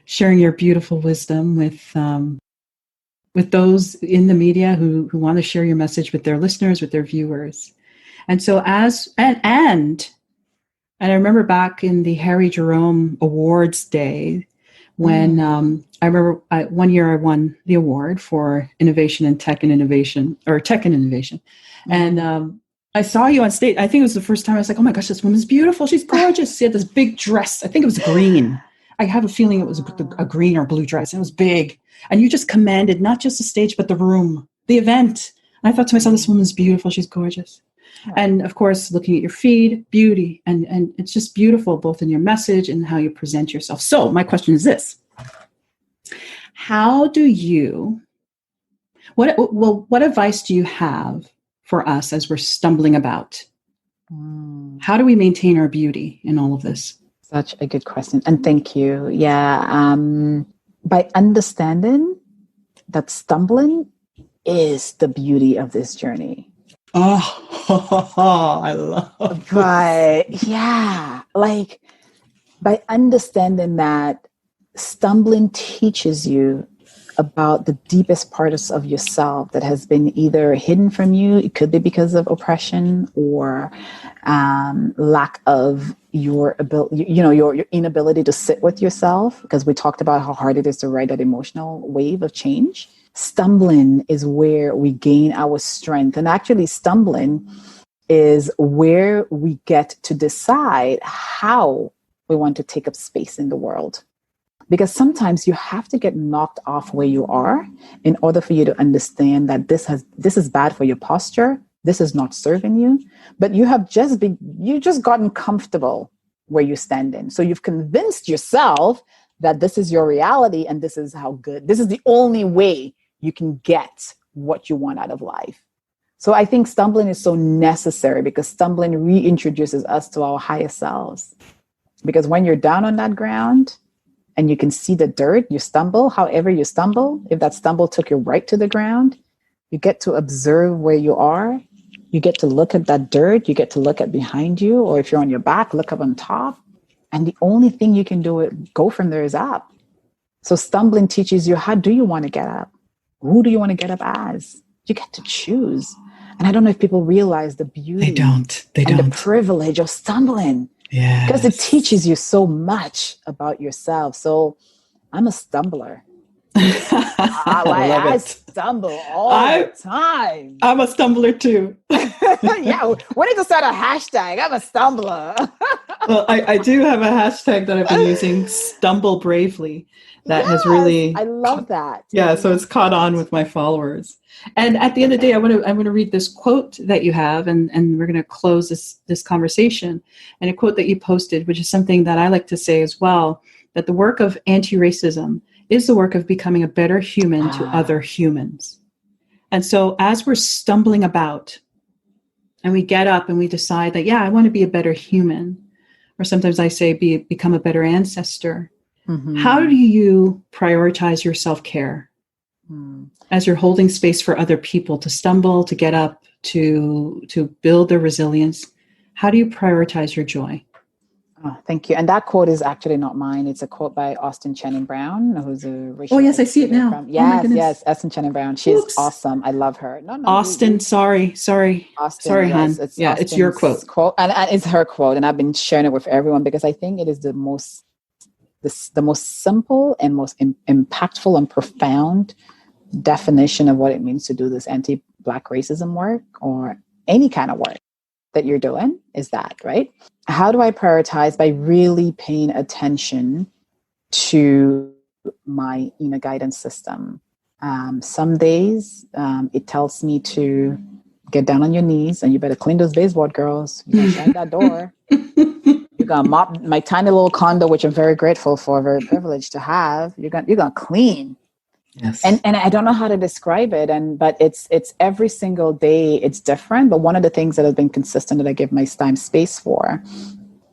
sharing your beautiful wisdom with those in the media who want to share your message with their listeners, with their viewers. And so and I remember back in the Harry Jerome Awards day when I remember one year I won the award for innovation in tech and innovation, or tech and innovation. And I saw you on stage. I think it was the first time I was like, oh my gosh, this woman's beautiful. She's gorgeous. She had this big dress. I think it was green. I have a feeling it was a green or blue dress. It was big. And you just commanded not just the stage, but the room, the event. And I thought to myself, this woman's beautiful. She's gorgeous. And of course, looking at your feed, beauty. And it's just beautiful, both in your message and how you present yourself. So my question is this. How do you, what advice do you have for us as we're stumbling about? How do we maintain our beauty in all of this? Such a good question. And thank you. Yeah. By understanding that stumbling is the beauty of this journey. Oh, I love But yeah, like by understanding that stumbling teaches you about the deepest parts of yourself that has been either hidden from you. It could be because of oppression or lack of your ability, your inability to sit with yourself, because we talked about how hard it is to ride that emotional wave of change. Stumbling is where we gain our strength. And actually stumbling is where we get to decide how we want to take up space in the world. Because sometimes you have to get knocked off where you are in order for you to understand that this is bad for your posture. This is not serving you. But you just gotten comfortable where you're standing. So you've convinced yourself that this is your reality and this is the only way you can get what you want out of life. So I think stumbling is so necessary because stumbling reintroduces us to our higher selves. Because when you're down on that ground, and you can see the dirt, you stumble, however you stumble, if that stumble took you right to the ground, you get to observe where you are. You get to look at that dirt. You get to look at behind you, or if you're on your back, look up on top. And the only thing you can do is go from there is up. So stumbling teaches you, how do you want to get up? Who do you want to get up as? You get to choose. And I don't know if people realize the beauty. They don't. The privilege of stumbling. Yeah, because it teaches you so much about yourself. So I'm a stumbler. I stumble all the time. I'm a stumbler too. Yeah, we need to start a hashtag. I'm a stumbler. Well, I do have a hashtag that I've been using, StumbleBravely. That has really, I love that. Yeah, so it's caught on with my followers. And at the end of the day, I'm going to read this quote that you have, and we're going to close this conversation. And a quote that you posted, which is something that I like to say as well, that the work of anti-racism is the work of becoming a better human to other humans. And so as we're stumbling about and we get up and we decide that, yeah, I want to be a better human, or sometimes I say become a better ancestor. Mm-hmm. How do you prioritize your self-care as you're holding space for other people to stumble, to get up, to build their resilience? How do you prioritize your joy? Oh, thank you. And that quote is actually not mine. It's a quote by Austin Channing Brown, who's a racial. Oh, yes, I see it now. From, yes, Austin Channing Brown. She's awesome. I love her. No, Austin, sorry. Austin, Han. It's it's your quote. And it's her quote. And I've been sharing it with everyone because I think it is the most simple and most impactful and profound definition of what it means to do this anti-Black racism work or any kind of work that you're doing is that, right? How do I prioritize? By really paying attention to my inner guidance system. Some days it tells me to get down on your knees and you better clean those baseboard, girls. You gotta shut that door. You're gonna mop my tiny little condo, which I'm very grateful for, very privileged to have. You're gonna clean. Yes. And I don't know how to describe it, but it's every single day it's different. But one of the things that has been consistent that I give my time space for,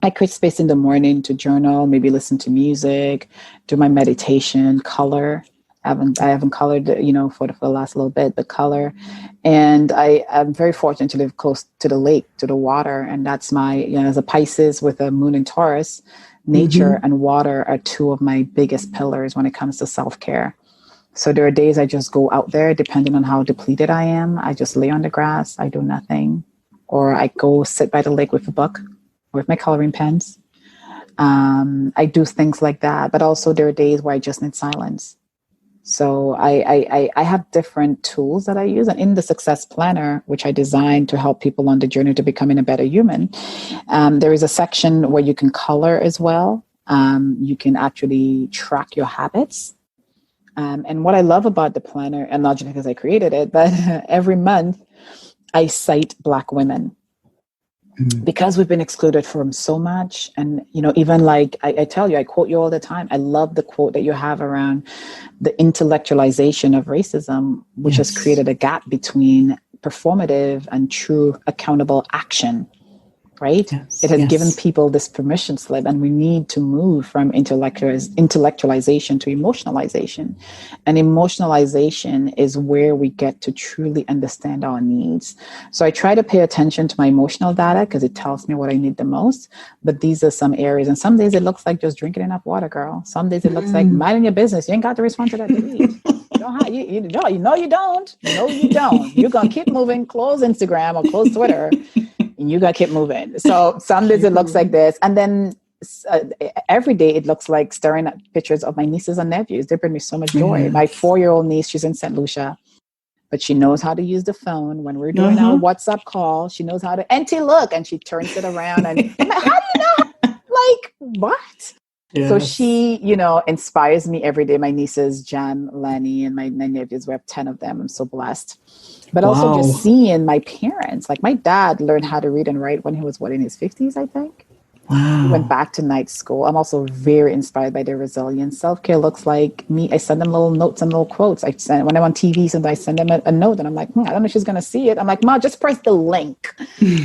I create space in the morning to journal, maybe listen to music, do my meditation, color. I haven't colored, for the last little bit, but color. And I'm very fortunate to live close to the lake, to the water. And that's my, as a Pisces with a moon in Taurus, nature and water are two of my biggest pillars when it comes to self-care. So there are days I just go out there, depending on how depleted I am. I just lay on the grass. I do nothing. Or I go sit by the lake with a book, with my coloring pens. I do things like that. But also there are days where I just need silence. So I have different tools that I use. And in the Success Planner, which I designed to help people on the journey to becoming a better human, there is a section where you can color as well. You can actually track your habits. And what I love about the planner, and not just because I created it, but every month I cite Black women because we've been excluded from so much. And, even like I tell you, I quote you all the time. I love the quote that you have around the intellectualization of racism, which has created a gap between performative and true accountable action. Right? Yes, it has given people this permission slip, and we need to move from intellectualization to emotionalization. And emotionalization is where we get to truly understand our needs. So I try to pay attention to my emotional data because it tells me what I need the most. But these are some areas. And some days it looks like just drinking enough water, girl. Some days it looks like minding your business. You ain't got to respond to that tweet. You don't. You don't. You're going to keep moving, close Instagram or close Twitter. And you got to keep moving. So some days it looks like this. And then every day it looks like staring at pictures of my nieces and nephews. They bring me so much joy. Yes. My 4-year-old niece, she's in St Lucia, but she knows how to use the phone. When we're doing our WhatsApp call, she knows how to, Auntie, look, and she turns it around. And I'm like, how do you know? Like, what? Yes. So she, inspires me every day. My nieces, Jan, Lenny, and my nephews, we have 10 of them. I'm so blessed. But also just seeing my parents, like my dad learned how to read and write when he was, in his 50s, I think. Wow. He went back to night school. I'm also very inspired by their resilience. Self-care looks like me. I send them little notes and little quotes. When I'm on TV, and I send them a note, and I'm like, I don't know if she's going to see it. I'm like, Ma, just press the link.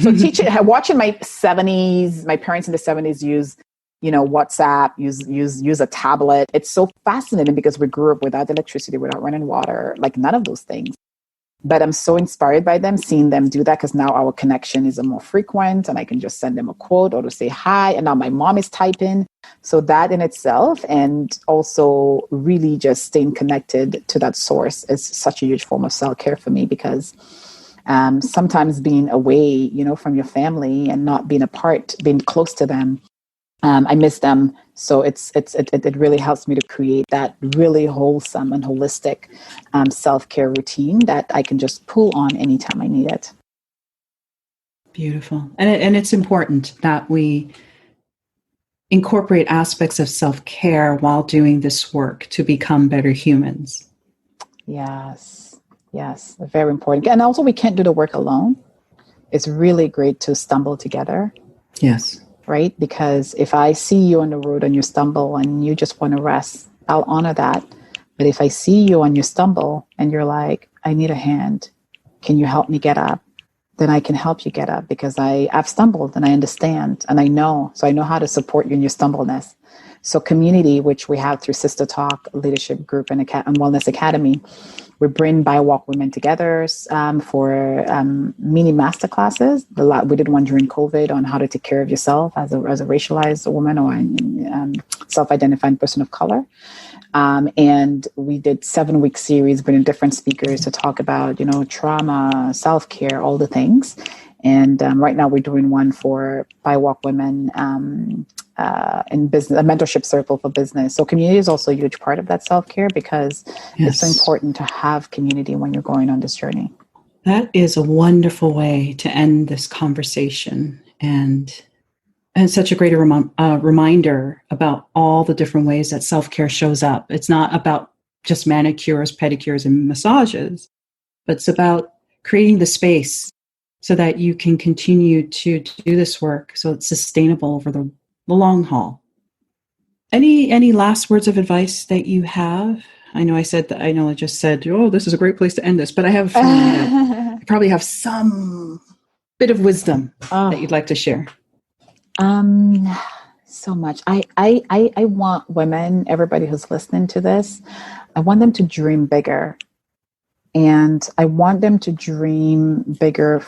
So watching my parents in the 70s use, WhatsApp, use a tablet. It's so fascinating because we grew up without electricity, without running water, like none of those things. But I'm so inspired by them, seeing them do that, because now our connection is more frequent and I can just send them a quote or to say hi. And now my mom is typing. So that in itself, and also really just staying connected to that source, is such a huge form of self-care for me, because sometimes being away, from your family and not being apart, being close to them, I miss them. So it really helps me to create that really wholesome and holistic self-care routine that I can just pull on anytime I need it. Beautiful. And it's important that we incorporate aspects of self-care while doing this work to become better humans. Yes, very important. And also we can't do the work alone. It's really great to stumble together. Yes. Right? Because if I see you on the road and you stumble and you just want to rest, I'll honor that. But if I see you on your stumble and you're like, I need a hand, can you help me get up? Then I can help you get up, because I've stumbled and I understand and I know. So I know how to support you in your stumbleness. So community, which we have through SisterTalk Leadership Group and Wellness Academy, We bring BIPOC women together for mini master classes. We did one during COVID on how to take care of yourself as a racialized woman or self-identifying person of color. And we did 7-week series, bringing different speakers to talk about, trauma, self-care, all the things. And right now we're doing one for BIPOC women in business, a mentorship circle for business. So community is also a huge part of that self-care, because it's so important to have community when you're going on this journey. That is a wonderful way to end this conversation, and such a great reminder about all the different ways that self-care shows up. It's not about just manicures, pedicures, and massages, but it's about creating the space so that you can continue to do this work so it's sustainable over the long haul. Any last words of advice that you have? I just said, oh, this is a great place to end this, but I have a feeling that you probably have some bit of wisdom that you'd like to share. So much. I want women, everybody who's listening to this, I want them to dream bigger. And I want them to dream bigger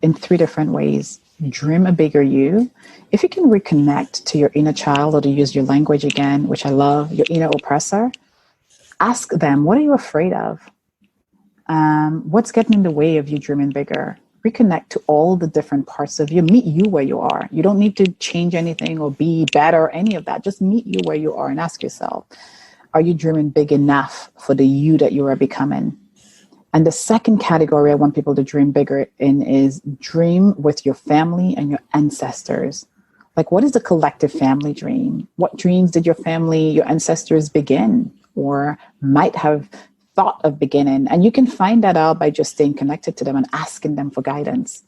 in 3 different ways. Dream a bigger you. If you can reconnect to your inner child, or to use your language again, which I love, your inner oppressor, ask them, what are you afraid of? What's getting in the way of you dreaming bigger? Reconnect to all the different parts of you. Meet you where you are. You don't need to change anything or be better or any of that. Just meet you where you are and ask yourself, are you dreaming big enough for the you that you are becoming? And the second category I want people to dream bigger in is dream with your family and your ancestors. Like, what is the collective family dream? What dreams did your family, your ancestors begin or might have thought of beginning? And you can find that out by just staying connected to them and asking them for guidance.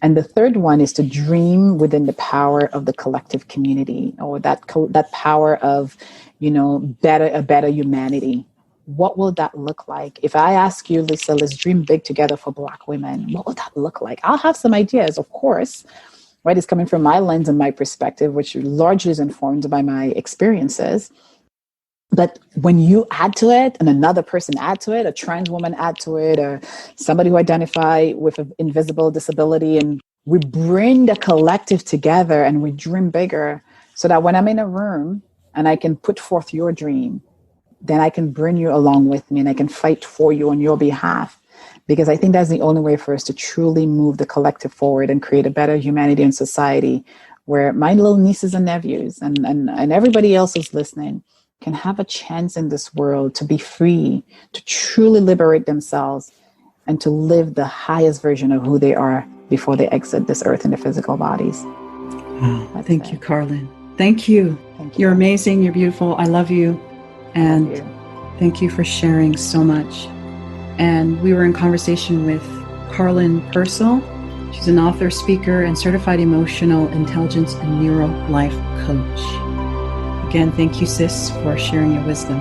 And the third one is to dream within the power of the collective community, or that power of, a better humanity. What will that look like? If I ask you, Leesa, let's dream big together for Black women, what will that look like? I'll have some ideas, of course, right? It's coming from my lens and my perspective, which largely is informed by my experiences. But when you add to it, and another person add to it, a trans woman add to it, or somebody who identify with an invisible disability, and we bring the collective together and we dream bigger, so that when I'm in a room and I can put forth your dream, then I can bring you along with me and I can fight for you on your behalf. Because I think that's the only way for us to truly move the collective forward and create a better humanity and society, where my little nieces and nephews and everybody else who's listening can have a chance in this world to be free, to truly liberate themselves, and to live the highest version of who they are before they exit this earth in their physical bodies. Thank you, Karlyn. Thank you. You're amazing. You're beautiful. I love you. And thank you for sharing so much. And we were in conversation with Karlyn Percil. She's an author, speaker, and certified emotional intelligence and Neuro-Life coach. Again, thank you, sis, for sharing your wisdom.